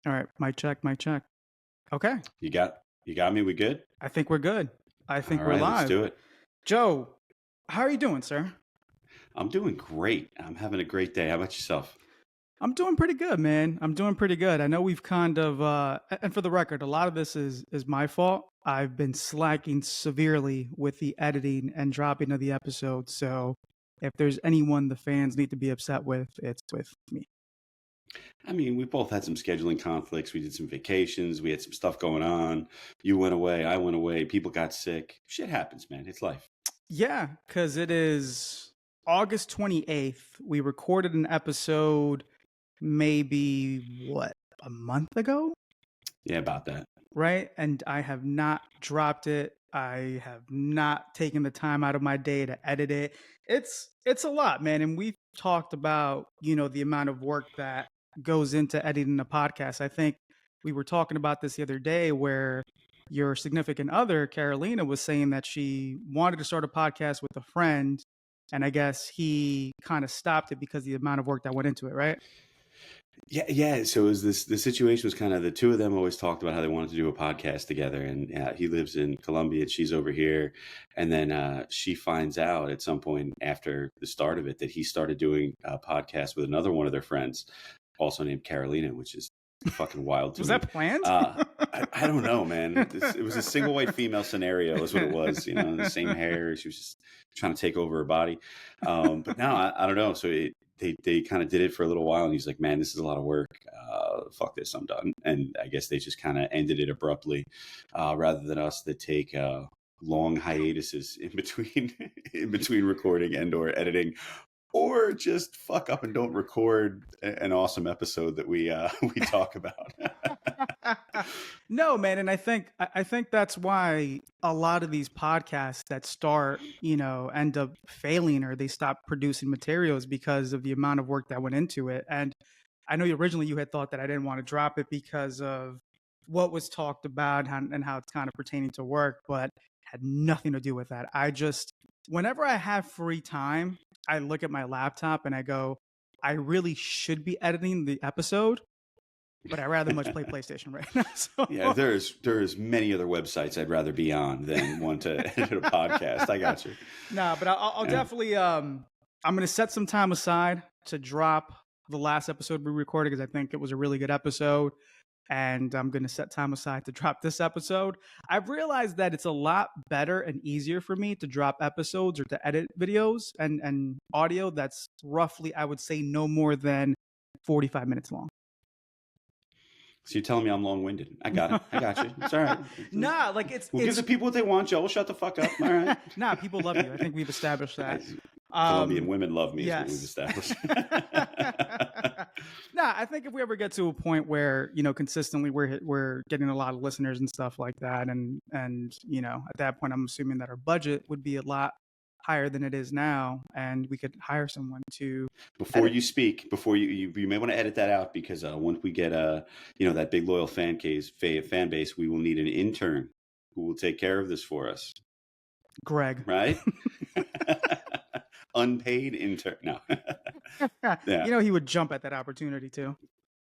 All right, mic check, mic check. Okay, You got me. We good? I think we're good. I think All we're right, let's live. do it. Joe, how are you doing, sir? I'm doing great. I'm having a great day. How about yourself? I'm doing pretty good, man. I'm doing pretty good. I know we've kind of and for the record, a lot of this is my fault. I've been slacking severely with the editing and dropping of the episodes. So if there's anyone the fans need to be upset with, it's with me. I mean, we both had some scheduling conflicts. We did some vacations. We had some stuff going on. You went away. I went away. People got sick. Shit happens, man. It's life. Yeah, because it is August 28th. We recorded an episode maybe a month ago, Yeah, about that. right? And I have not dropped it. I have not taken the time out of my day to edit it. It's a lot, man. And we've talked about, the amount of work that goes into editing a podcast. I think we were talking about this the other day where your significant other, Carolina, was saying that she wanted to start a podcast with a friend. And I guess he kind of stopped it because of the amount of work that went into it, right? Yeah, yeah. So it was this the situation was kind of the two of them always talked about how they wanted to do a podcast together, and he lives in Colombia, and she's over here, and then she finds out at some point after the start of it that he started doing a podcast with another one of their friends, also named Carolina, which is fucking wild to Was me. that planned? I don't know, man. It was a single white female scenario, is what it was. You know, the same hair. She was just trying to take over her body. But now I don't know. So they kind of did it for a little while, and he's like, "Man, this is a lot of work. Fuck this, I'm done." And I guess they just kind of ended it abruptly, rather than us that take long hiatuses in between in between recording and or editing, or just fuck up and don't record an awesome episode that we we talk about. No, man, and I think that's why a lot of these podcasts that start, end up failing or they stop producing materials because of the amount of work that went into it. And I know originally you had thought that I didn't want to drop it because of what was talked about and how it's kind of pertaining to work, but it had nothing to do with that. I just, whenever I have free time, I look at my laptop and I go, I really should be editing the episode, but I rather much play PlayStation right now. Yeah, So there's many other websites I'd rather be on than one to edit a podcast. I got you. nah, but I'll Yeah. definitely I'm gonna set some time aside to drop the last episode we recorded because I think it was a really good episode. And I'm gonna set time aside to drop this episode. I've realized that it's a lot better and easier for me to drop episodes or to edit videos and audio that's roughly, I would say, no more than 45 minutes long. So you're telling me I'm long-winded. I got it. I got you. It's all right. Nah, like We'll give the people what they want, Joe. Shut the fuck up. All right. nah, people love you. I think we've established that. Colombian women love me, is what we've Yes. established. Nah, I think if we ever get to a point where consistently we're getting a lot of listeners and stuff like that, and at that point, I'm assuming that our budget would be a lot higher than it is now, and we could hire someone to Before edit. you speak, before you may want to edit that out because once we get that big loyal fan base, we will need an intern who will take care of this for us, Greg. right? Unpaid intern. No. Yeah. He would jump at that opportunity too.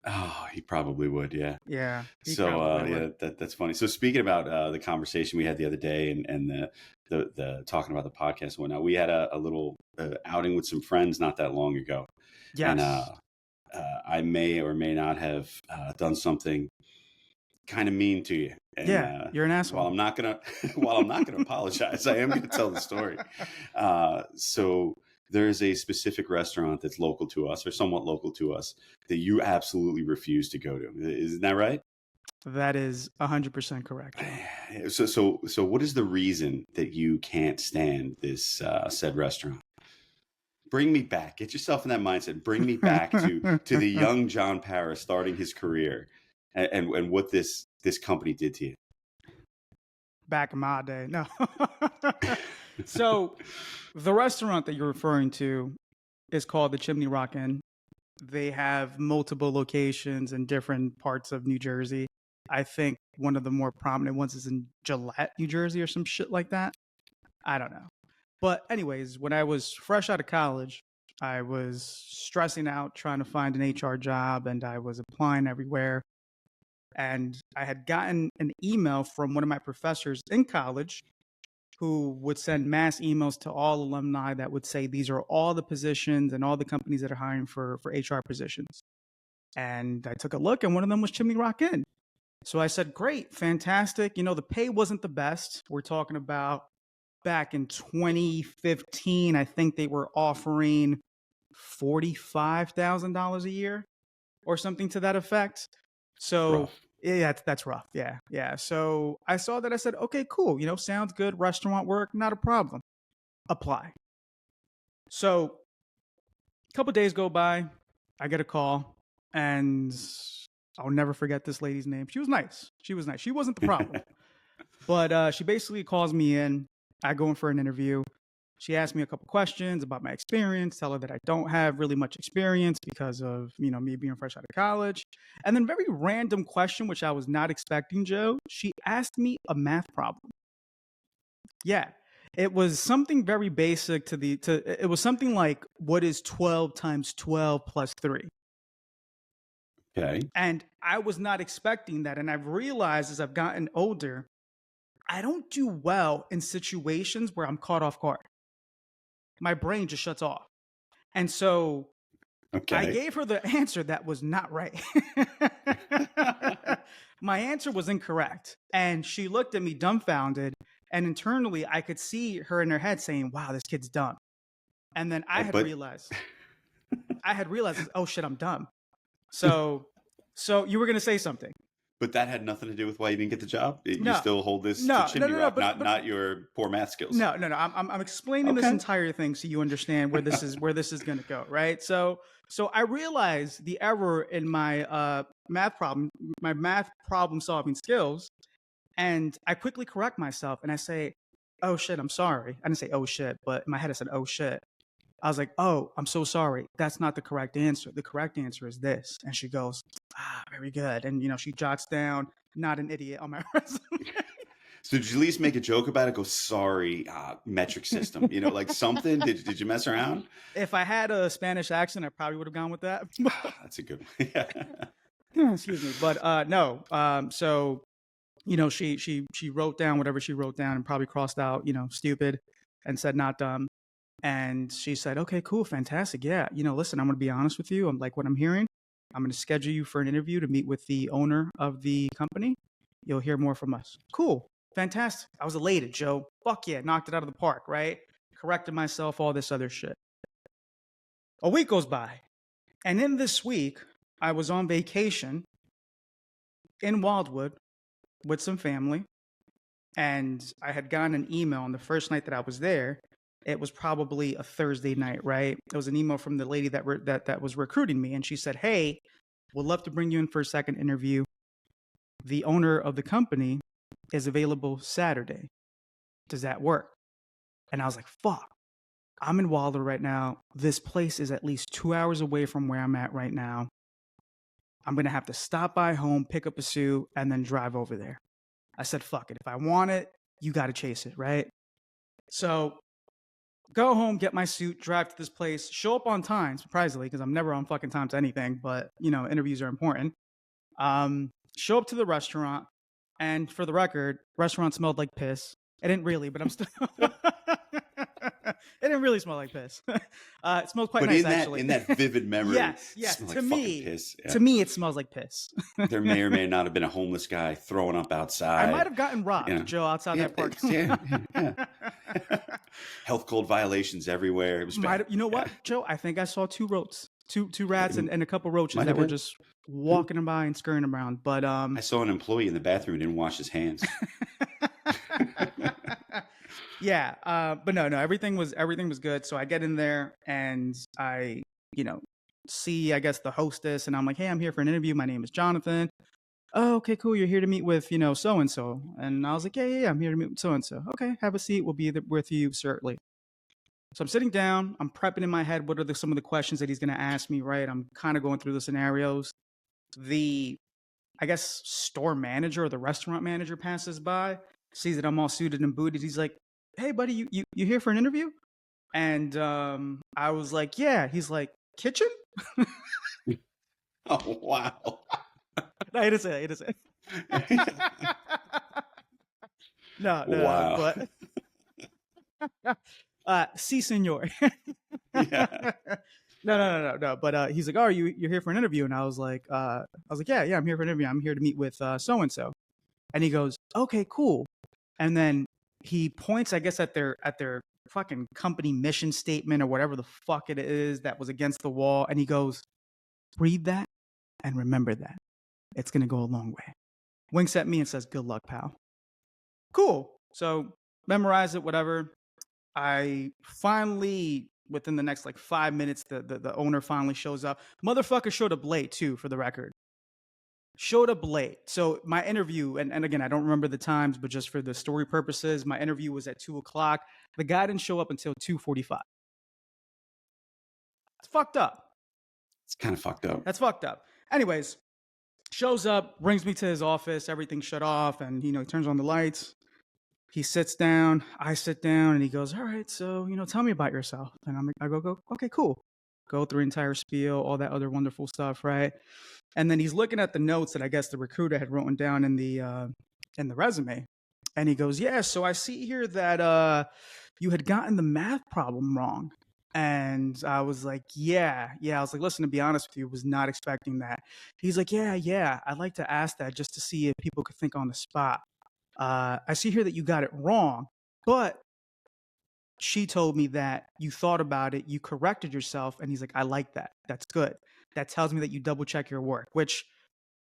Oh, he probably would. Yeah. Yeah, he So probably would. yeah, that's funny. So speaking about the conversation we had the other day and the talking about the podcast and whatnot, we had a little outing with some friends not that long ago, and Yes. I may or may not have done something kind of mean to you. And Yeah, you're an while asshole. I'm not gonna while I'm not gonna apologize, I am gonna tell the story. So there's a specific restaurant that's local to us or somewhat local to us that you absolutely refuse to go to. Isn't that right? That is 100% correct, Joe. So what is the reason that you can't stand this said restaurant? Bring me back. Get yourself in that mindset. Bring me back to the young John Paris starting his career, and what this company did to you. Back in my day. No. So the restaurant that you're referring to is called the Chimney Rock Inn. They have multiple locations in different parts of New Jersey. I think one of the more prominent ones is in Gillette, New Jersey, or some shit like that. I don't know. But anyways, when I was fresh out of college, I was stressing out trying to find an HR job and I was applying everywhere. And I had gotten an email from one of my professors in college who would send mass emails to all alumni that would say these are all the positions and all the companies that are hiring for HR positions. And I took a look, and one of them was Chimney Rock Inn. So I said, great, fantastic. The pay wasn't the best. We're talking about back in 2015, I think they were offering $45,000 a year or something to that effect. So Rough. yeah, that's rough. Yeah. So I saw that. I said, okay, cool. Sounds good. Restaurant work, not a problem. Apply. So a couple days go by. I get a call, and I'll never forget this lady's name. She was nice. She wasn't the problem. But she basically calls me in. I go in for an interview. She asked me a couple questions about my experience, tell her that I don't have really much experience because of, me being fresh out of college. And then very random question, which I was not expecting, Joe. She asked me a math problem. Yeah. It was something very basic it was something like, what is 12 times 12 plus 3? Okay. And I was not expecting that. And I've realized as I've gotten older, I don't do well in situations where I'm caught off guard. My brain just shuts off. And so I gave her the answer that was not right. My answer was incorrect. And she looked at me dumbfounded. And internally, I could see her in her head saying, wow, this kid's dumb. And then I had realized, oh shit, I'm dumb. So you were going to say something. But that had nothing to do with why you didn't get the job? No. You still hold this to Chimney Rock, not your poor math skills. No. I'm explaining this entire thing so you understand where this is going to go, right? So I realized the error in my math problem solving skills, and I quickly correct myself and I say, "Oh shit, I'm sorry." I didn't say "oh shit," but in my head I said "oh shit." I was like, "Oh, I'm so sorry. That's not the correct answer. The correct answer is this." And she goes, very good. And, she jots down, not an idiot on my resume. So did you at least make a joke about it? Go, sorry, metric system, like something? Did you mess around? If I had a Spanish accent, I probably would have gone with that. That's a good one. Excuse me. But no. So, she wrote down whatever she wrote down and probably crossed out, stupid and said not dumb. And she said, okay, cool, fantastic. Yeah. Listen, I'm going to be honest with you. I'm like what I'm hearing. I'm going to schedule you for an interview to meet with the owner of the company. You'll hear more from us. Cool. Fantastic. I was elated, Joe. Fuck yeah. Knocked it out of the park, right? Corrected myself, all this other shit. A week goes by. And in this week, I was on vacation in Wildwood with some family. And I had gotten an email on the first night that I was there. It was probably a Thursday night, right? It was an email from the lady that was recruiting me. And she said, hey, we'd love to bring you in for a second interview. The owner of the company is available Saturday. Does that work? And I was like, fuck, I'm in Waldorf right now. This place is at least 2 hours away from where I'm at right now. I'm going to have to stop by home, pick up a suit, and then drive over there. I said, fuck it. If I want it, you got to chase it, right? So go home, get my suit, drive to this place, show up on time, surprisingly, because I'm never on fucking time to anything, but, interviews are important. Show up to the restaurant, and for the record, restaurant smelled like piss. It didn't really, but I'm still... It didn't really smell like piss. It smelled quite nice, actually. In that vivid memory, yes. To me, piss. Yeah. To me, it smells like piss. There may or may not have been a homeless guy throwing up outside. I might have gotten robbed, Joe, outside that park. Yeah. Health code violations everywhere. It was bad. You know what, Joe? I think I saw two rats and a couple roaches that were just walking by and scurrying around. But I saw an employee in the bathroom who didn't wash his hands. Yeah, but no, everything was good. So I get in there and I, see, I guess, the hostess, and I'm like, hey, I'm here for an interview. My name is Jonathan. Oh, okay, cool. You're here to meet with, so and so. And I was like, yeah, I'm here to meet with so and so. Okay, have a seat. We'll be with you shortly. So I'm sitting down. I'm prepping in my head. What are some of the questions that he's going to ask me? Right. I'm kind of going through the scenarios. The, I guess, store manager or the restaurant manager passes by, sees that I'm all suited and booted. He's like, hey, buddy, you here for an interview? And I was like, yeah. He's like, kitchen? Oh, wow. And No, he didn't say that. He didn't say that. No, Wow. but si, senor. Yeah. No. But he's like, "Oh, you're here for an interview?" And I was like, "Yeah, I'm here for an interview. I'm here to meet with so and so." And he goes, "Okay, cool." And then he points, I guess, at their fucking company mission statement or whatever the fuck it is that was against the wall, and he goes, "Read that and remember that. It's gonna go a long way." Winks at me and says, "Good luck, pal." Cool. So memorize it, whatever. I finally, within the next like 5 minutes, the owner finally shows up. Motherfucker showed up late too, for the record. Showed up late. So my interview, and again, I don't remember the times, but just for the story purposes, my interview was at 2:00. The guy didn't show up until 2:45. It's fucked up. It's kind of fucked up. That's fucked up. Anyways, shows up, brings me to his office, everything's shut off, and he turns on the lights. He sits down, I sit down, and he goes, "All right, so tell me about yourself." And I go, "Okay, cool." Go through entire spiel, all that other wonderful stuff, right? And then he's looking at the notes that I guess the recruiter had written down in the resume, and he goes, "Yeah, so I see here that you had gotten the math problem wrong." And I was like, yeah. I was like, "Listen, to be honest with you, was not expecting that." He's like, yeah. I'd like to ask that just to see if people could think on the spot. I see here that you got it wrong, but she told me that you thought about it, you corrected yourself." And he's like, "I like that. That's good. That tells me that you double check your work," which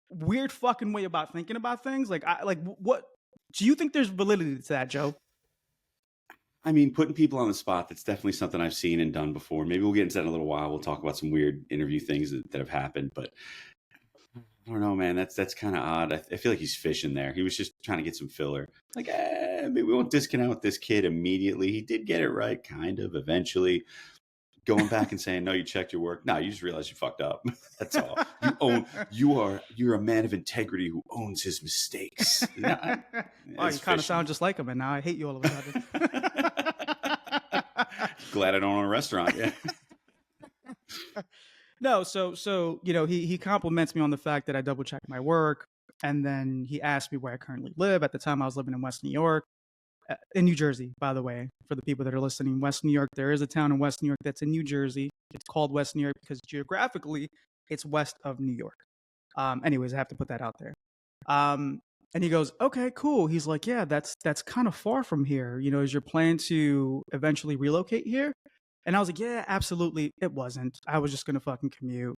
weird fucking way about thinking about things. What do you think there's validity to that, Joe? I mean, putting people on the spot, that's definitely something I've seen and done before. Maybe we'll get into that in a little while. We'll talk about some weird interview things that have happened, but I don't know, man. That's kind of odd. I feel like he's fishing there. He was just trying to get some filler. Like, maybe we won't discount with this kid immediately. He did get it right, kind of, eventually. Going back and saying, "No, you checked your work." No, you just realized you fucked up. That's all. You're a man of integrity who owns his mistakes. Wow, you kind of sound just like him, and now I hate you all of a sudden. Glad I don't own a restaurant. Yeah. No, so he compliments me on the fact that I double checked my work, and then he asked me where I currently live. At the time, I was living in West New York, in New Jersey, by the way, for the people that are listening. West New York, there is a town in West New York that's in New Jersey. It's called West New York because geographically, it's west of New York. Anyways, I have to put that out there. And he goes, "Okay, cool." He's like, "Yeah, that's kind of far from here. Is your plan to eventually relocate here?" And I was like, "Yeah, absolutely. It wasn't. I was just going to fucking commute.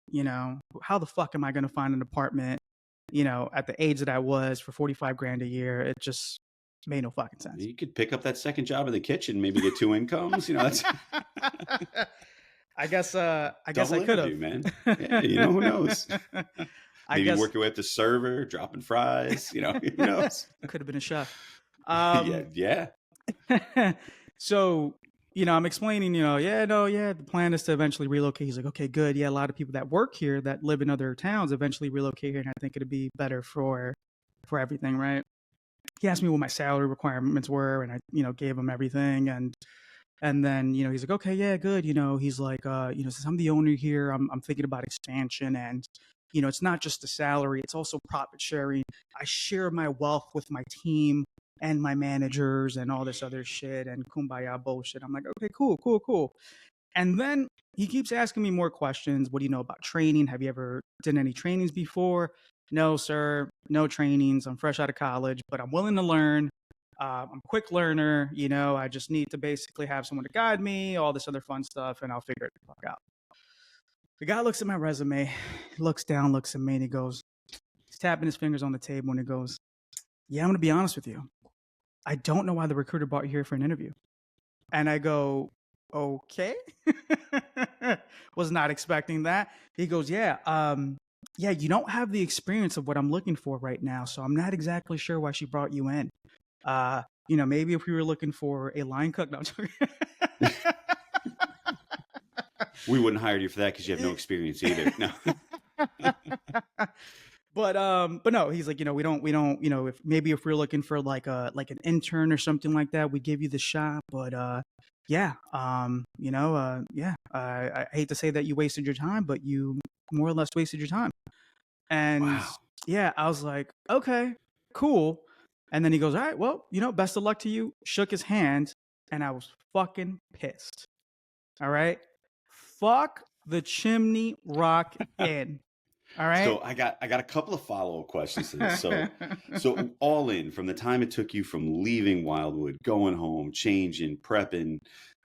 How the fuck am I going to find an apartment, at the age that I was for 45 grand a year? It just made no fucking sense." You could pick up that second job in the kitchen, maybe get 2 incomes. That's I guess I double could have, interview, man. Yeah, who knows? I Maybe guess work your way up to server, dropping fries. Who knows? could have been a chef. Yeah. So, I'm explaining, the plan is to eventually relocate. He's like, "Okay, good. Yeah, a lot of people that work here that live in other towns eventually relocate here, and I think it'd be better for everything, right?" He asked me what my salary requirements were, and I, gave him everything, and then, he's like, "Okay, yeah, good." He's like, "Since I'm the owner here, I'm thinking about expansion, and it's not just the salary, it's also profit sharing. I share my wealth with my team and my managers and all this other shit and kumbaya bullshit." I'm like, "Okay, cool." And then he keeps asking me more questions. "What do you know about training? Have you ever done any trainings before?" "No, sir, no trainings. I'm fresh out of college, but I'm willing to learn. I'm a quick learner. I just need to basically have someone to guide me, all this other fun stuff, and I'll figure it the fuck out." The guy looks at my resume, looks down, looks at me, and he goes, he's tapping his fingers on the table, and he goes, "Yeah, I'm going to be honest with you. I don't know why the recruiter brought you here for an interview." And I go, "Okay." Was not expecting that. He goes, "Yeah, you don't have the experience of what I'm looking for right now, so I'm not exactly sure why she brought you in. Maybe if we were looking for a line cook." No, I'm joking. We wouldn't hire you for that because you have no experience either. No. But no, he's like, we don't, if we're looking for like an intern or something like that, we give you the shot. But I hate to say that you wasted your time, but you more or less wasted your time. And Wow. Yeah, I was like, okay, cool. And then he goes, all right, well, best of luck to you. Shook his hand, and I was fucking pissed. All right. Fuck the Chimney Rock Inn. All right. So I got a couple of follow-up questions to this. So all in from the time it took you from leaving Wildwood, going home, changing, prepping,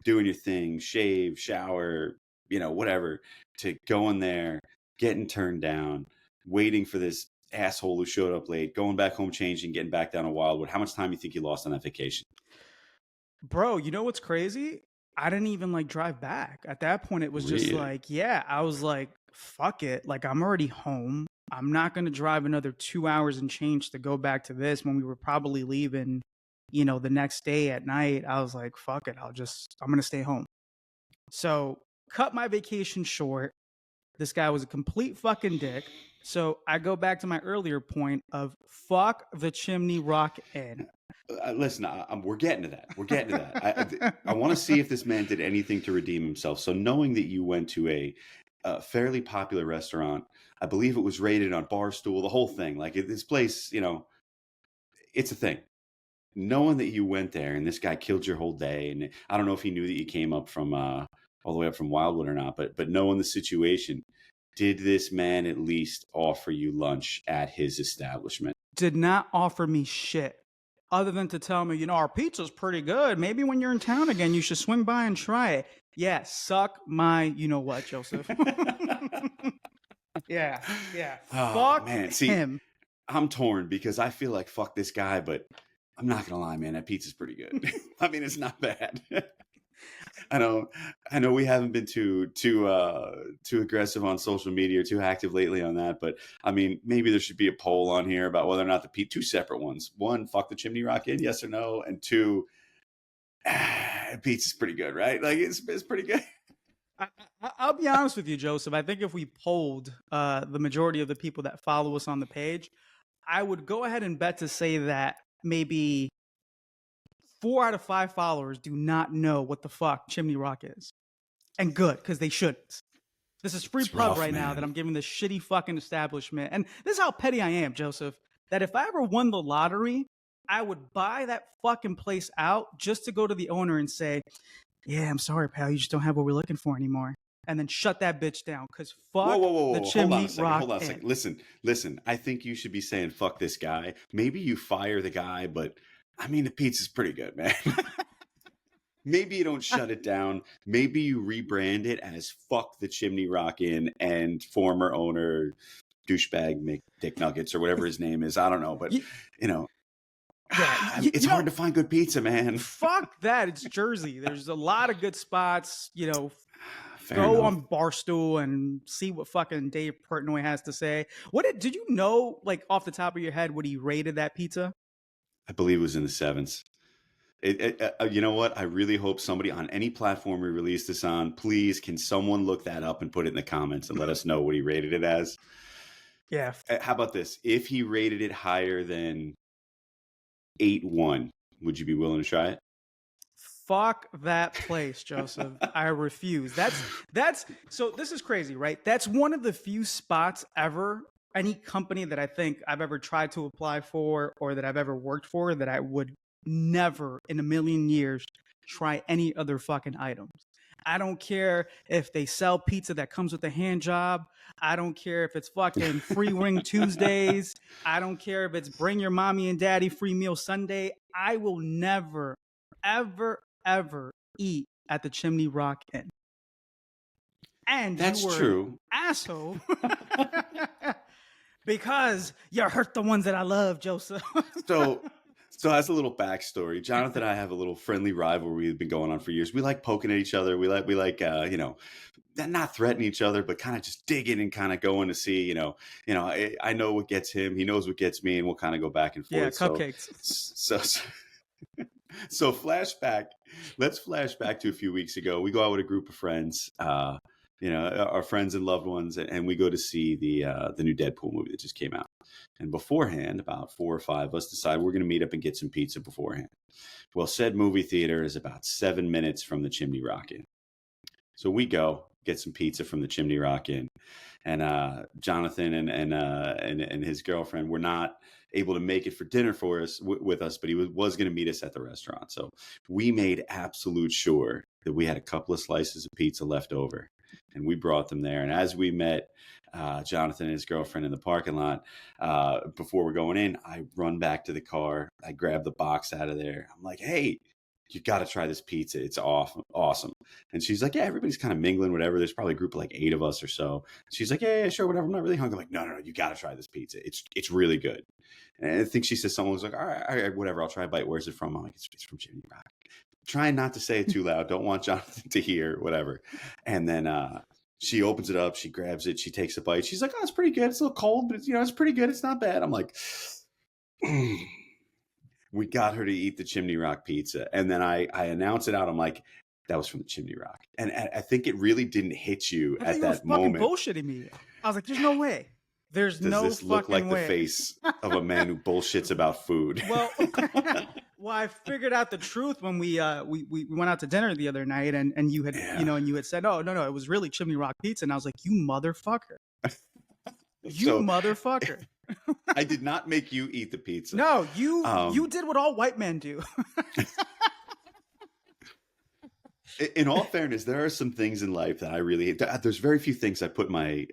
doing your thing, shave, shower, whatever, to going there, getting turned down, waiting for this asshole who showed up late, going back home, changing, getting back down to Wildwood. How much time do you think you lost on that vacation? Bro, you know what's crazy? I didn't even like drive back. At that point, it was just Really? like, yeah, I was like, fuck it. Like, I'm already home. I'm not going to drive another 2 hours and change to go back to this when we were probably leaving, the next day at night. I was like, fuck it. I'm going to stay home. So, cut my vacation short. This guy was a complete fucking dick. So, I go back to my earlier point of fuck the Chimney Rock Inn. Listen, we're getting to that. We're getting to that. I want to see if this man did anything to redeem himself. So knowing that you went to a fairly popular restaurant, I believe it was rated on Barstool, the whole thing. Like this place, it's a thing. Knowing that you went there and this guy killed your whole day, and I don't know if he knew that you came up from all the way up from Wildwood or not, but knowing the situation, did this man at least offer you lunch at his establishment? Did not offer me shit other than to tell me, our pizza's pretty good. Maybe when you're in town again, you should swing by and try it. Yeah, suck my, you know what, Joseph. Yeah. Oh, Fuck man. See, him. I'm torn because I feel like fuck this guy, but I'm not gonna lie, man. That pizza's pretty good. I mean, it's not bad. I know we haven't been too aggressive on social media or too active lately on that, but I mean, maybe there should be a poll on here about whether or not two separate ones. One, fuck the Chimney Rock Inn, yes or no, and two, pizza's pretty good, right? Like it's pretty good. I'll be honest with you, Joseph. I think if we polled the majority of the people that follow us on the page, I would go ahead and bet to say that maybe 4 out of 5 followers do not know what the fuck Chimney Rock is. And good, because they shouldn't. This is free pub right now that I'm giving this shitty fucking establishment. And this is how petty I am, Joseph, that if I ever won the lottery, I would buy that fucking place out just to go to the owner and say, yeah, I'm sorry, pal, you just don't have what we're looking for anymore. And then shut that bitch down, because fuck Whoa. the Chimney Rock. Hold on a second. Listen. I think you should be saying fuck this guy. Maybe you fire the guy, but I mean, the pizza's pretty good, man. Maybe you don't shut it down. Maybe you rebrand it as fuck the Chimney Rock Inn and former owner douchebag Dick Nuggets or whatever his name is. I don't know, but it's hard to find good pizza, man. Fuck that. It's Jersey. There's a lot of good spots, Fair go enough. on Barstool and see what fucking Dave Portnoy has to say. Did you know, like off the top of your head, what he rated that pizza? I believe it was in the 7s. You know what? I really hope somebody on any platform we release this on, please, can someone look that up and put it in the comments and let us know what he rated it as? Yeah. How about this? If he rated it higher than 8-1, would you be willing to try it? Fuck that place, Joseph. I refuse. So this is crazy, right? That's one of the few spots ever, any company that I think I've ever tried to apply for or that I've ever worked for, that I would never in a million years try any other fucking items. I don't care if they sell pizza that comes with a hand job. I don't care if it's fucking free wing Tuesdays. I don't care if it's bring your mommy and daddy free meal Sunday. I will never, ever eat at the Chimney Rock Inn. And that's you were true, asshole. Because you hurt the ones that I love, Joseph. So as a little backstory, Jonathan and I have a little friendly rivalry we've been going on for years. We like poking at each other. We like not threatening eeach other, but kind of just digging and kind of going to see, I know what gets him, he knows what gets me, and we'll kind of go back and forth. Yeah, cupcakes. So flashback. Let's flash back to a few weeks ago. We go out with a group of friends, our friends and loved ones, and we go to see the new Deadpool movie that just came out. And beforehand, about 4 or 5 of us decide we're going to meet up and get some pizza beforehand. Well, said movie theater is about 7 minutes from the Chimney Rock Inn. So we go. get some pizza from the Chimney Rock Inn. And Jonathan and his girlfriend were not able to make it for dinner for us with us, but he was going to meet us at the restaurant. So we made absolute sure that we had a couple of slices of pizza left over, and we brought them there. And as we met Jonathan and his girlfriend in the parking lot, before we're going in, I run back to the car. I grab the box out of there. I'm like, hey, you got to try this pizza. It's awesome. And she's like, yeah, everybody's kind of mingling, whatever. There's probably a group of like 8 of us or so. She's like, yeah, sure, whatever. I'm not really hungry. I'm like, no, you got to try this pizza. It's really good. And I think she says, someone was like, all right, whatever. I'll try a bite. Where's it from? I'm like, it's from Chimney Rock. Trying not to say it too loud. Don't want Jonathan to hear, whatever. And then she opens it up. She grabs it. She takes a bite. She's like, oh, it's pretty good. It's a little cold, but it's pretty good. It's not bad. I'm like, we got her to eat the Chimney Rock pizza. And then I announce it out. I'm like, that was from the Chimney Rock. And I think it really didn't hit you at that moment. You were fucking bullshitting me. I was like, there's no way. Does this look like the face of a man who bullshits about food? Well, I figured out the truth when we went out to dinner the other night, and you had and you had said, no, it was really Chimney Rock pizza, and I was like, you motherfucker, motherfucker. I did not make you eat the pizza. No, you did what all white men do. In all fairness, there are some things in life that I really hate. There's very few things I put my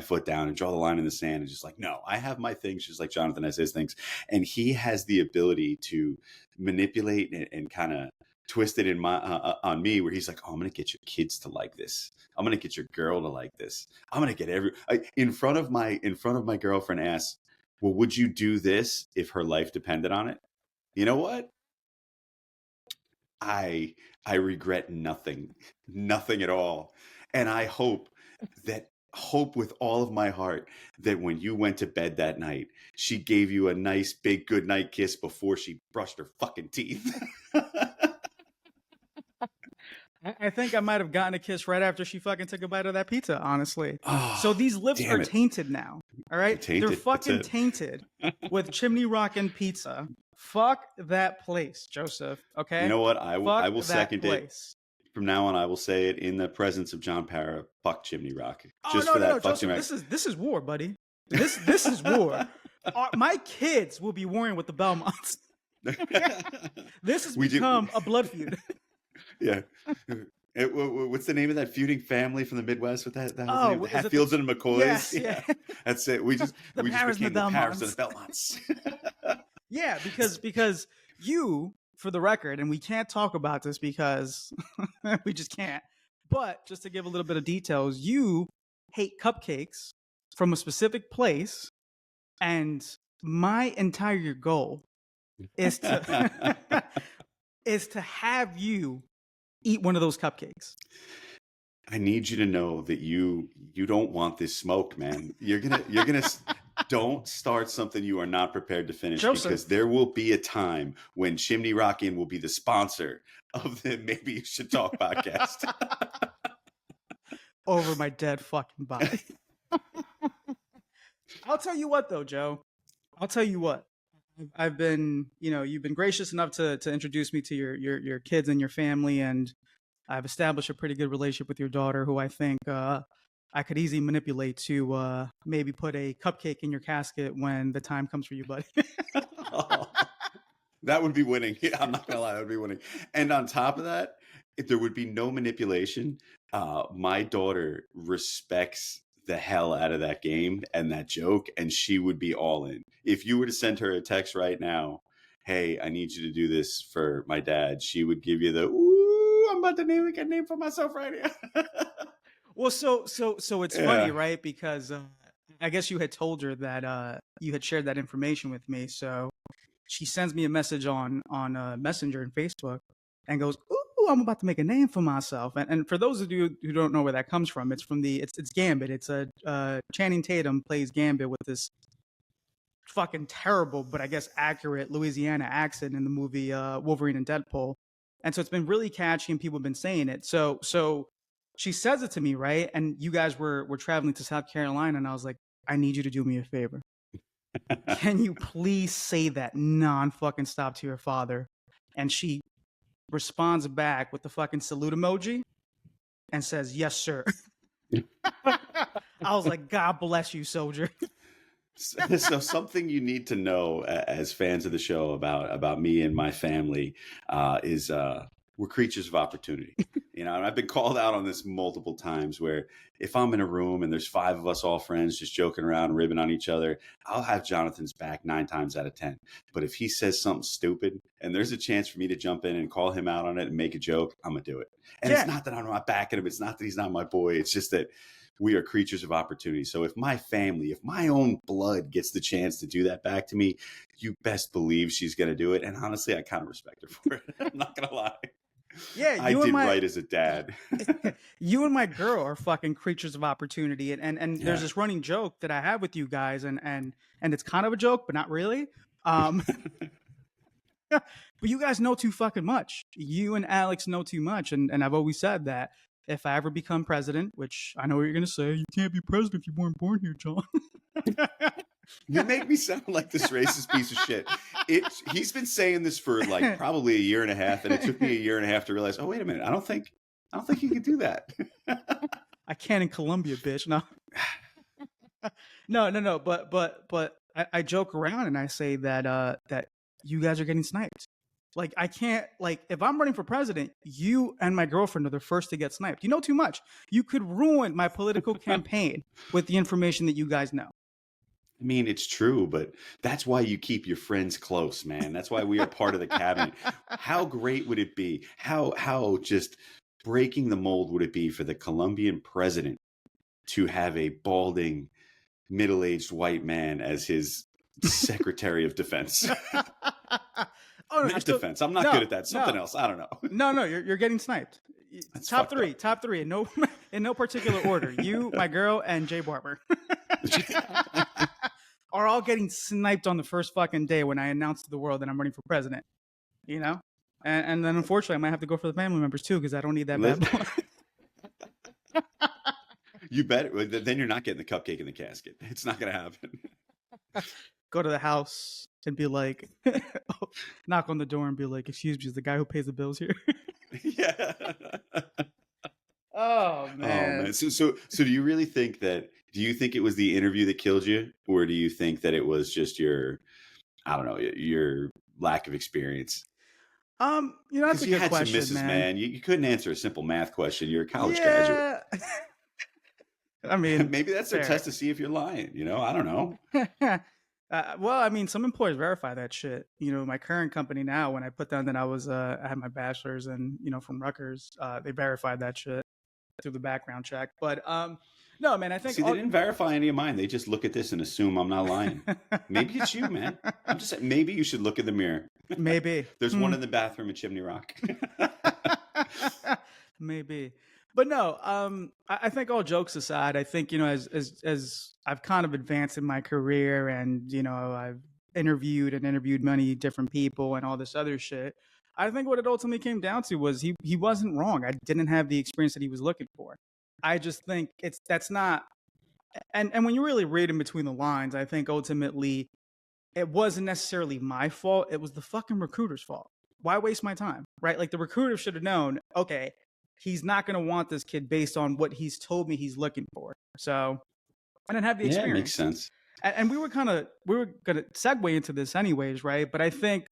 foot down and draw the line in the sand and just like, no, I have my things just like Jonathan has his things. And he has the ability to manipulate and kind of twist it on me, where he's like, oh, I'm going to get your kids to like this. I'm going to get your girl to like this. I'm going to get in front of my girlfriend asks, well, would you do this if her life depended on it? You know what? I regret nothing at all. And I hope with all of my heart that when you went to bed that night, she gave you a nice big goodnight kiss before she brushed her fucking teeth. I think I might have gotten a kiss right after she fucking took a bite of that pizza, honestly. Oh, so these lips are tainted now. All right? They're fucking tainted with Chimney Rock Inn pizza. Fuck that place, Joseph. Okay? You know what? I will second it. From now on, I will say it in the presence of John Parra. Fuck Chimney Rock. Fuck Joseph, Chimney Rock. This is war, buddy. This is war. My kids will be warring with the Belmonts. This has become a blood feud. Yeah. What's the name of that feuding family from the Midwest with that? The Hatfields and McCoys. Yes, yeah. That's it. We just became the Parras and the Belmonts. Yeah, because you, for the record, and we can't talk about this because we just can't. But just to give a little bit of details, you hate cupcakes from a specific place, and my entire goal is to have you eat one of those cupcakes. I need you to know that you don't want this smoke, man. You're gonna don't start something you are not prepared to finish, Joseph, because there will be a time when Chimney Rock Inn will be the sponsor of the Maybe You Should Talk podcast. Over my dead fucking body. I'll tell you what though, Joe. I'll tell you what. I've been, you've been gracious enough to introduce me to your kids and your family, and I've established a pretty good relationship with your daughter, who I think I could easily manipulate to maybe put a cupcake in your casket when the time comes for you, buddy. Oh, that would be winning. Yeah, I'm not gonna lie, that would be winning. And on top of that, if there would be no manipulation, my daughter respects the hell out of that game and that joke, and she would be all in. If you were to send her a text right now, hey, I need you to do this for my dad, she would give you the, ooh, I'm about to make a name for myself right here. Well, so it's funny, right? Because I guess you had told her that you had shared that information with me. So she sends me a message on Messenger and Facebook and goes, ooh, I'm about to make a name for myself. And for those of you who don't know where that comes from, it's from it's Gambit. It's Channing Tatum plays Gambit with this fucking terrible, but I guess accurate Louisiana accent in the movie Wolverine and Deadpool. And so it's been really catchy and people have been saying it. So she says it to me, right? And you guys were traveling to South Carolina, and I was like, I need you to do me a favor. Can you please say that non-fucking stop to your father? And she responds back with the fucking salute emoji and says, yes, sir. I was like, God bless you, soldier. So something you need to know as fans of the show about me and my family is we're creatures of opportunity. You know, and I've been called out on this multiple times where if I'm in a room and there's 5 of us all friends just joking around, ribbing on each other, I'll have Jonathan's back 9 times out of 10. But if he says something stupid and there's a chance for me to jump in and call him out on it and make a joke, I'm going to do it. And Yeah. It's not that I'm not backing him. It's not that he's not my boy. It's just that we are creatures of opportunity. So if my family, if my own blood gets the chance to do that back to me, you best believe she's going to do it. And honestly, I kind of respect her for it. I'm not going to lie. Yeah, I did right as a dad. You and my girl are fucking creatures of opportunity, and Yeah. there's this running joke that I have with you guys, and it's kind of a joke, but not really. But you guys know too fucking much. You and Alex know too much, and I've always said that if I ever become president, which I know what you're gonna say, you can't be president if you weren't born here, John. You make me sound like this racist piece of shit. He's been saying this for like probably a year and a half, and it took me a year and a half to realize, oh, wait a minute, I don't think he could do that. I can in Colombia, bitch. No. No. But I joke around and I say that that you guys are getting sniped. Like I can't, like if I'm running for president, you and my girlfriend are the first to get sniped. You know too much. You could ruin my political campaign with the information that you guys know. I mean, it's true, but that's why you keep your friends close, man. That's why we are part of the cabinet. How great would it be? How just breaking the mold would it be for the Colombian president to have a balding, middle-aged white man as his Secretary of Defense? Oh, Not defense. I'm not good at that. Something else. I don't know. No, you're getting sniped. That's Top fucked three in no particular order. You, my girl, and Jay Barber are all getting sniped on the first fucking day when I announce to the world that I'm running for president. You know, and then unfortunately I might have to go for the family members too because I don't need that bad boy. You bet. Then you're not getting the cupcake in the casket. It's not going to happen. Go to the house and be like, knock on the door and be like, excuse me, is the guy who pays the bills here? Yeah. Oh man. So do you really think that? Do you think it was the interview that killed you, or do you think that it was just your, I don't know, your lack of experience? You know, that's a good question, some misses, man. You couldn't answer a simple math question. You're a college graduate. I mean, maybe that's a test to see if you're lying. You know, I don't know. Well, I mean, some employers verify that shit. You know, my current company now, when I put down that I had my bachelor's and, you know, from Rutgers, they verified that shit through the background check. But no, man, I think they didn't verify any of mine. They just look at this and assume I'm not lying. Maybe it's you, man. I'm just saying, maybe you should look in the mirror. Maybe there's one in the bathroom at Chimney Rock. Maybe. But no, I think all jokes aside, I think, you know, as I've kind of advanced in my career and, you know, I've interviewed many different people and all this other shit, I think what it ultimately came down to was he wasn't wrong. I didn't have the experience that he was looking for. I just think that's not, and when you really read in between the lines, I think ultimately it wasn't necessarily my fault. It was the fucking recruiter's fault. Why waste my time, right? Like the recruiter should have known, okay, he's not going to want this kid based on what he's told me he's looking for. So I didn't have the experience. Yeah, makes sense. And we were going to segue into this anyways, right? But I think,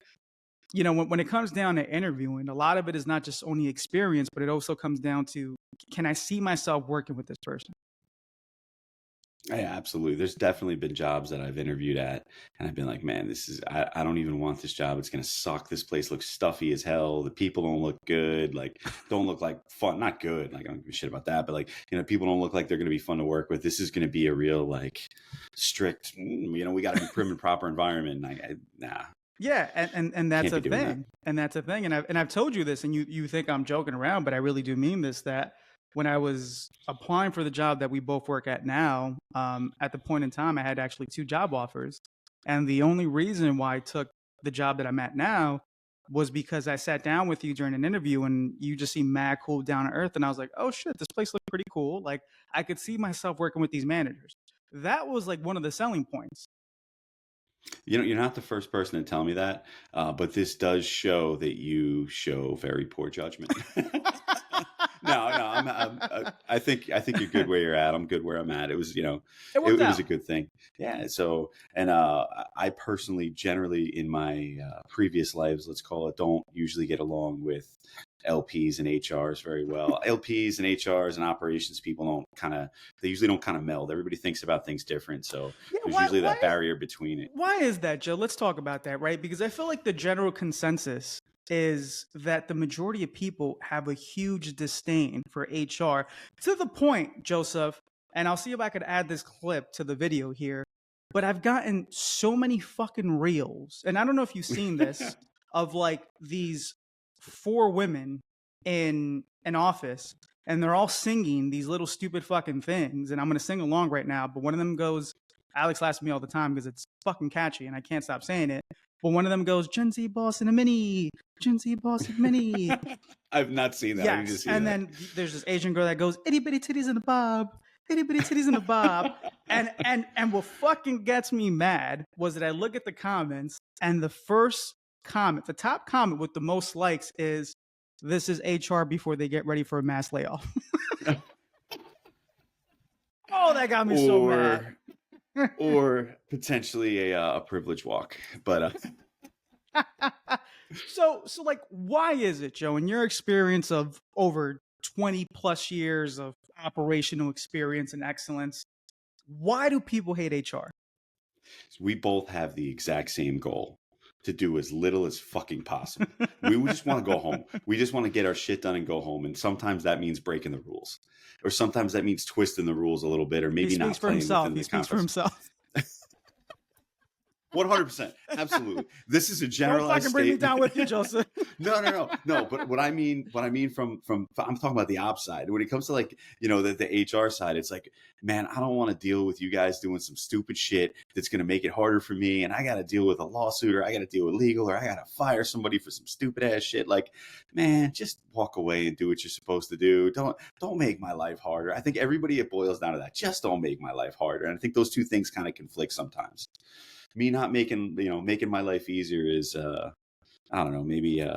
you know, when it comes down to interviewing, a lot of it is not just only experience, but it also comes down to, can I see myself working with this person? Yeah, absolutely. There's definitely been jobs that I've interviewed at and I've been like, man, I don't even want this job. It's going to suck. This place looks stuffy as hell. The people don't look good. Like, don't look like fun. Not good. Like, I don't give a shit about that. But like, you know, people don't look like they're going to be fun to work with. This is going to be a real, like, strict, you know, we got to be prim and proper environment. Nah. Yeah. And that's a thing. And that's a thing. And I've told you this and you think I'm joking around, but I really do mean this, that when I was applying for the job that we both work at now, at the point in time, I had actually 2 job offers. And the only reason why I took the job that I'm at now was because I sat down with you during an interview and you just seemed mad cool, down to earth. And I was like, oh shit, this place looked pretty cool. Like I could see myself working with these managers. That was like one of the selling points. You know, you're not the first person to tell me that, but this does show that you show very poor judgment. No, I think you're good where you're at. I'm good where I'm at. It was, It it worked was a out. good thing. Yeah. So, and I personally, generally in my previous lives, let's call it, don't usually get along with LPs and HRs very well. LPs and HRs and operations people they usually don't kind of meld. Everybody thinks about things different. So Yeah, there's usually that barrier between it. why is that, Joe? Let's talk about that, right? Because I feel like the general consensus is that the majority of people have a huge disdain for HR to the point, Joseph, and I'll see if I could add this clip to the video here, but I've gotten so many fucking reels, and I don't know if you've seen this, of like these four women in an office, and they're all singing these little stupid fucking things, and I'm gonna sing along right now, but one of them goes, Alex laughs at me all the time because it's fucking catchy and I can't stop saying it. But one of them goes, Gen Z boss in a mini, Gen Z boss in a mini. I've not seen that. I need to Yes. see And that. then there's this Asian girl that goes, itty bitty titties in a bob, itty bitty titties in a bob. And what fucking gets me mad was that I look at the comments and the first comment, the top comment with the most likes is, this is HR before they get ready for a mass layoff. Oh, that got me so mad. Or potentially a privilege walk, but so like, why is it, Joe, in your experience of over 20 plus years of operational experience and excellence, why do people hate HR? we both have the exact same goal: to do as little as fucking possible. We just want to go home. We just want to get our shit done and go home. And sometimes that means breaking the rules, or sometimes that means twisting the rules a little bit, or maybe not playing within the He speaks for confines. himself. 100%, absolutely. This is a Don't generalized fucking bring me statement. down with you, Joseph. No. But what I mean from I'm talking about the ops side. When it comes to like, the HR side, it's like, man, I don't want to deal with you guys doing some stupid shit that's going to make it harder for me, and I got to deal with a lawsuit, or I got to deal with legal, or I got to fire somebody for some stupid ass shit. Like, man, just walk away and do what you're supposed to do. Don't make my life harder. I think everybody, it boils down to that. Just don't make my life harder. And I think those two things kind of conflict sometimes. Me not making my life easier is I don't know, maybe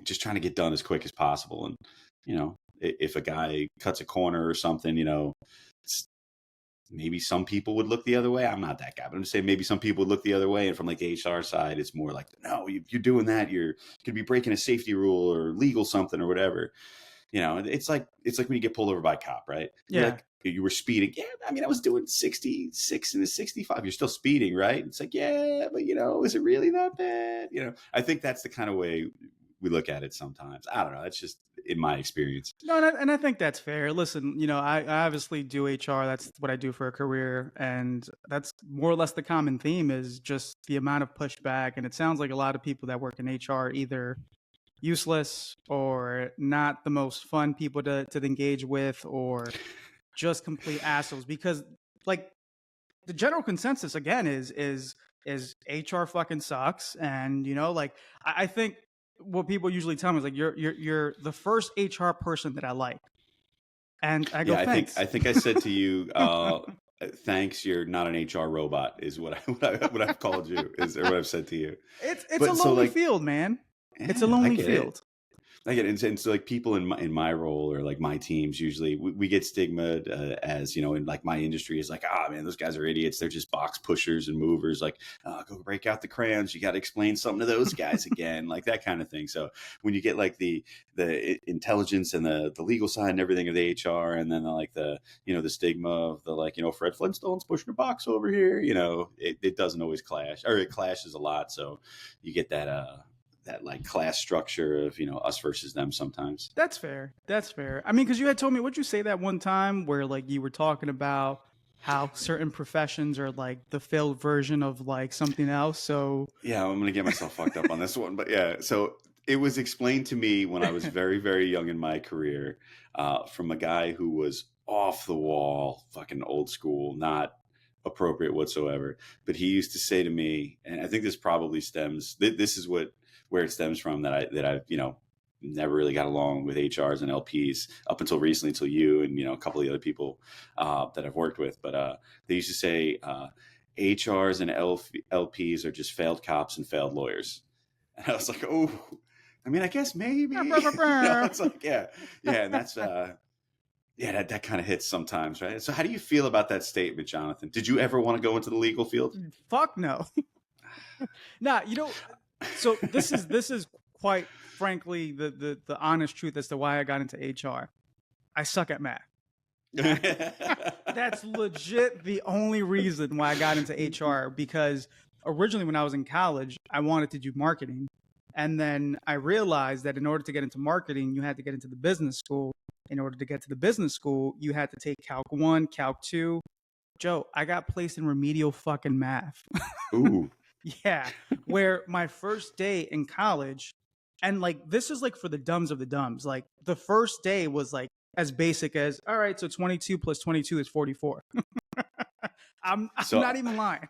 just trying to get done as quick as possible. And if a guy cuts a corner or something, maybe some people would look the other way. I'm not that guy, but I'm just saying maybe some people would look the other way. And from like the HR side, it's more like, no, you're doing that, you're could be breaking a safety rule or legal something or whatever. It's like when you get pulled over by a cop, right? Yeah. You're like, you were speeding. Yeah, I mean, I was doing 66 and a 65. You're still speeding, right? It's like, yeah, but is it really that bad? I think that's the kind of way we look at it sometimes. I don't know. That's just in my experience. No, and I think that's fair. Listen, I obviously do HR. That's what I do for a career. And that's more or less the common theme is just the amount of pushback. And it sounds like a lot of people that work in HR either useless or not the most fun people to engage with, or just complete assholes, because like the general consensus again is HR fucking sucks. And like I think what people usually tell me is like, you're the first HR person that I like, and I go, Yeah, thanks. I think I said to you, thanks, you're not an HR robot, is what I've called you, is or what I've said to you. It's But a so lonely like, field, man. It's a yeah, I lonely get field. it. I get it. And so like people in my role or like my teams, usually we get stigmaed as, in like my industry is like, man, those guys are idiots. They're just box pushers and movers. Like, go break out the crayons. You got to explain something to those guys again, like that kind of thing. So when you get like the intelligence and the legal side and everything of the HR, and then like the stigma of the like, Fred Flintstone's pushing a box over here, it doesn't always clash, or it clashes a lot. So you get that like class structure of us versus them sometimes. That's fair. I mean, because you had told me, would you say that one time where like you were talking about how certain professions are like the failed version of like something else? So yeah, I'm gonna get myself fucked up on this one, but yeah. So it was explained to me when I was very, very young in my career, from a guy who was off the wall, fucking old school, not appropriate whatsoever. But he used to say to me, and I think this probably stems. This is where it stems from, that I've never really got along with HRs and LPs up until recently, until you and a couple of the other people that I've worked with. But they used to say HRs and LPs are just failed cops and failed lawyers. And I was like, oh, I mean, I guess maybe. It's like, yeah, and that's Yeah, that kind of hits sometimes, right? So how do you feel about that statement, Jonathan? Did you ever want to go into the legal field? Fuck no. Nah, so this is quite frankly the honest truth as to why I got into HR. I suck at math. That's legit the only reason why I got into HR, because originally when I was in college, I wanted to do marketing. And then I realized that in order to get into marketing, you had to get into the business school. In order to get to the business school, you had to take Calc 1, Calc 2. Joe, I got placed in remedial fucking math. Ooh. Yeah, where my first day in college, and like this is like for the dumbs of the dumbs. Like the first day was like as basic as, all right, so 22 plus 22 is 44. I'm So, not even lying.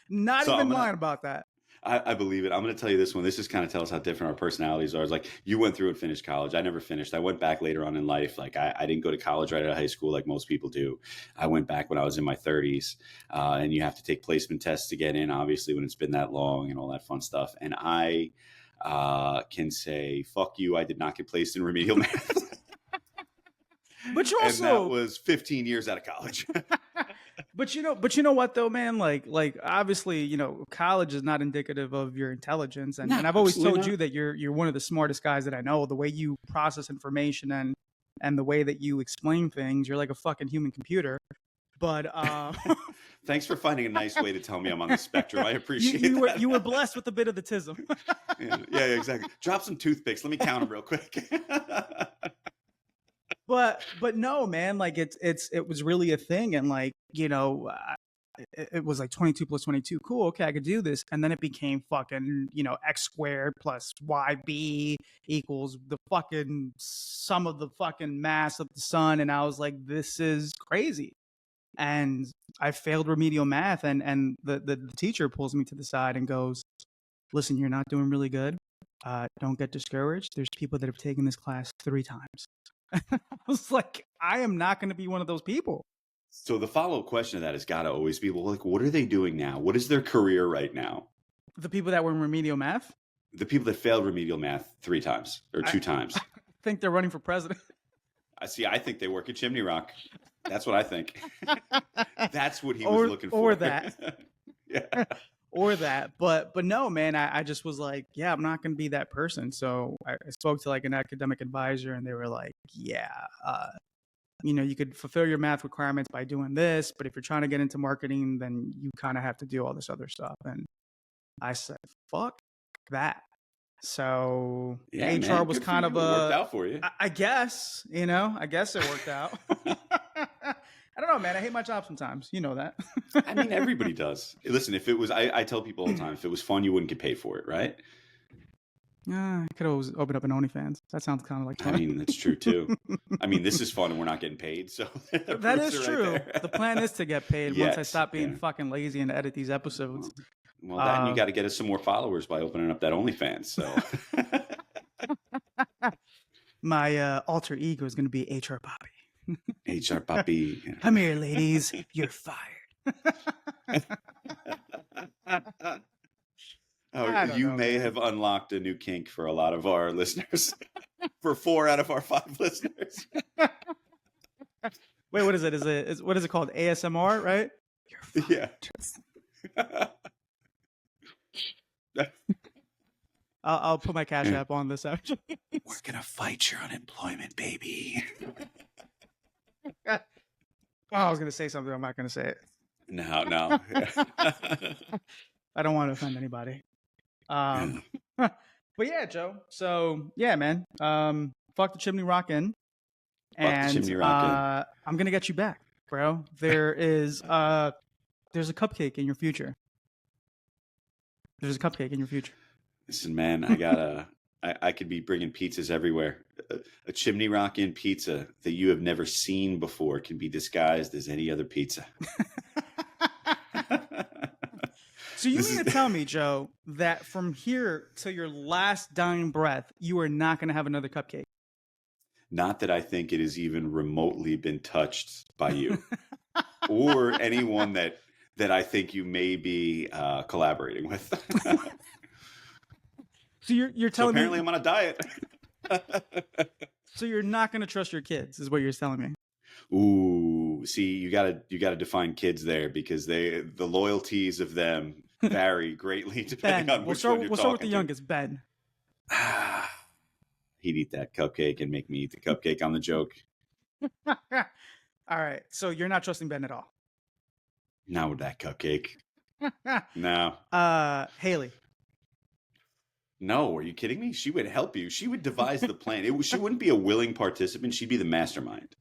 Not so even lying about that. I believe it. I'm going to tell you this one. This is kind of tell us how different our personalities are. It's like you went through and finished college. I never finished. I went back later on in life. Like I didn't go to college right out of high school like most people do. I went back when I was in my 30s, and you have to take placement tests to get in, obviously, when it's been that long and all that fun stuff. And I can say, fuck you. I did not get placed in remedial math. But you also, and that was 15 years out of college. but you know what though, man? Like obviously, college is not indicative of your intelligence, and, No, and I've always told absolutely you that you're one of the smartest guys that I know. The way you process information and the way that you explain things, you're like a fucking human computer. But Thanks for finding a nice way to tell me I'm on the spectrum. I appreciate that. You were blessed with a bit of the tism. yeah, exactly. Drop some toothpicks. Let me count them real quick. But no, man, like it was really a thing, and like it was like 22 plus 22. Cool, okay, I could do this, and then it became fucking x squared plus yb equals the fucking sum of the fucking mass of the sun, and I was like, this is crazy. And I failed remedial math, and the teacher pulls me to the side and goes, listen, you're not doing really good. Don't get discouraged. There's people that have taken this class 3 times. I was like, I am not going to be one of those people. So the follow-up question to that has got to always be, well, like, what are they doing now? What is their career right now? The people that were in remedial math? The people that failed remedial math 3 times or 2 times. I think they're running for president. I think they work at Chimney Rock. That's what I think. That's what he was looking for. Or that. Yeah. Or that. But no, man, I just was like, yeah, I'm not going to be that person. So I spoke to like an academic advisor, and they were like, yeah, you could fulfill your math requirements by doing this, but if you're trying to get into marketing, then you kind of have to do all this other stuff. And I said, fuck that. So yeah, HR man, was good kind for of you. It worked out for you. I guess, I guess it worked out. I don't know, man. I hate my job sometimes. You know that. I mean, everybody does. Listen, if it was, I tell people all the time, if it was fun, you wouldn't get paid for it, right? I could always open up an OnlyFans. That sounds kind of like fun. I mean, that's true too. I mean, this is fun and we're not getting paid. So that is true. Right, the plan is to get paid once I stop being fucking lazy and edit these episodes. Well, then you got to get us some more followers by opening up that OnlyFans. So my alter ego is going to be HR Poppy. HR Poppy. Come here, ladies. You're fired. You may have unlocked a new kink for a lot of our listeners. For 4 out of our 5 listeners. Wait, what is it? What is it called? ASMR, right? Yeah. I'll put my Cash App on this actually. We're gonna fight your unemployment, baby. I was gonna say something. I'm not gonna say it. No. I don't want to offend anybody. But yeah, Joe. So yeah, man. Fuck the Chimney Rock Inn. And the Chimney Rock Inn. I'm gonna get you back, bro. There's a cupcake in your future. There's a cupcake in your future. Listen, man, I could be bringing pizzas everywhere. A Chimney Rock Inn pizza that you have never seen before can be disguised as any other pizza. So you mean to tell me, Joe, that from here till your last dying breath, you are not going to have another cupcake? Not that I think it has even remotely been touched by you or anyone that I think you may be collaborating with. So you're telling apparently me... I'm on a diet. So you're not going to trust your kids, is what you're telling me. Ooh, see, you gotta define kids there because the loyalties of them vary greatly depending Ben. on which one you're We'll start with talking the to. youngest, Ben. He'd eat that cupcake and make me eat the cupcake on the joke. All right. So you're not trusting Ben at all. Not with that cupcake. No. Haley. No, are you kidding me? She would help you. She would devise the plan. She wouldn't be a willing participant. She'd be the mastermind.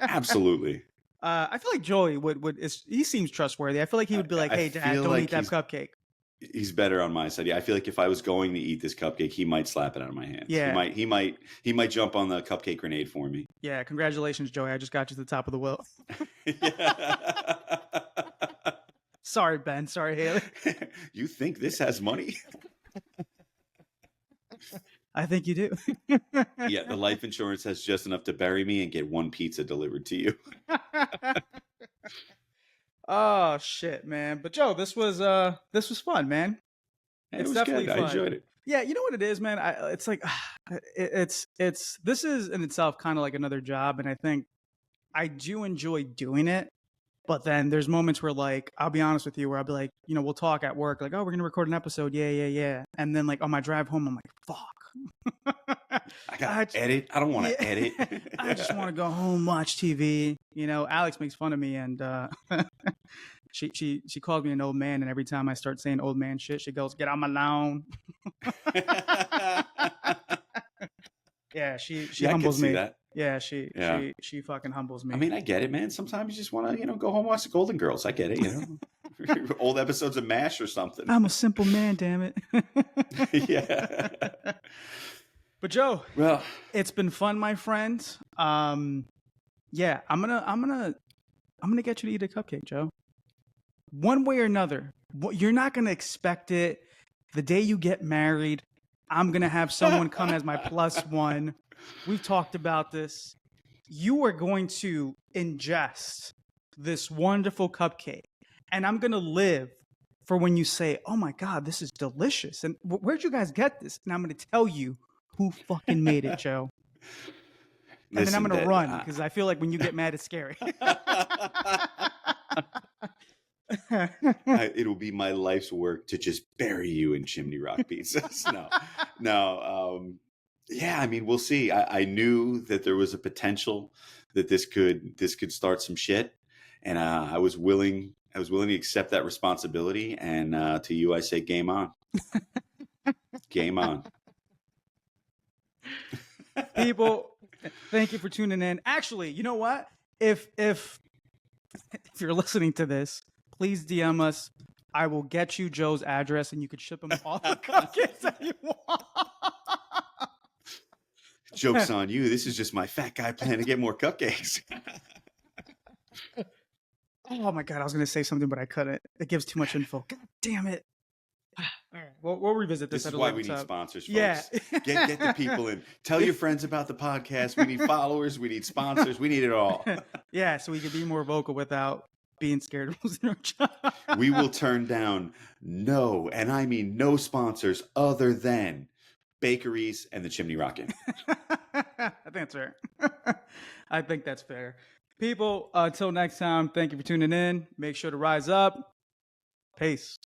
Absolutely. I feel like Joey he seems trustworthy. I feel like he would be like, "Hey, Dad, don't eat that cupcake." He's better on my side. Yeah, I feel like if I was going to eat this cupcake, he might slap it out of my hands. Yeah, he might jump on the cupcake grenade for me. Yeah, congratulations, Joey. I just got you to the top of the will. Sorry, Ben. Sorry, Haley. You think this has money? I think you do. Yeah, the life insurance has just enough to bury me and get one pizza delivered to you. Oh shit, man! But Joe, this was fun, man. It was definitely good. Fun. I enjoyed it. Yeah, you know what it is, man. It's like this is in itself kind of like another job, and I think I do enjoy doing it. But then there's moments where, like, I'll be honest with you, where I'll be like, you know, we'll talk at work, like, oh, we're gonna record an episode, yeah, and then like on my drive home, I'm like, fuck. I gotta edit. I don't want to edit. I just want to go home, watch TV. You know, Alex makes fun of me, and she calls me an old man, and every time I start saying old man shit, she goes, "Get on my lawn." Yeah, she humbles me. That. Yeah, she fucking humbles me. I mean, I get it, man. Sometimes you just want to, you know, go home and watch the Golden Girls. I get it, you know. Old episodes of MASH or something. I'm a simple man, damn it. Yeah. But Joe, well, it's been fun, my friend. Yeah, I'm gonna get you to eat a cupcake, Joe. One way or another. You're not gonna expect it. The day you get married, I'm going to have someone come as my plus one. We've talked about this. You are going to ingest this wonderful cupcake, and I'm going to live for when you say, oh my God, this is delicious. And where'd you guys get this? And I'm going to tell you who fucking made it, Joe. And then I'm going to run because I feel like when you get mad, it's scary. It'll be my life's work to just bury you in Chimney Rock pizzas. No. Yeah, I mean, we'll see. I knew that there was a potential that this could start some shit, and I was willing to accept that responsibility. And to you, I say, game on. Game on. People, thank you for tuning in. Actually, you know what? If you're listening to this, please DM us. I will get you Joe's address, and you could ship him all the cupcakes that you want. Joke's on you. This is just my fat guy plan to get more cupcakes. Oh my God, I was going to say something, but I couldn't. It gives too much info. God damn it. All right, we'll revisit this. This is why we need sponsors, folks. Yeah. Get the people in. Tell your friends about the podcast. We need followers. We need sponsors. We need it all. Yeah, so we can be more vocal without being scared of losing our job. We will turn down no, and I mean no sponsors other than bakeries and the Chimney Rock Inn. I think that's fair. I think that's fair. People, until next time, thank you for tuning in. Make sure to rise up. Peace.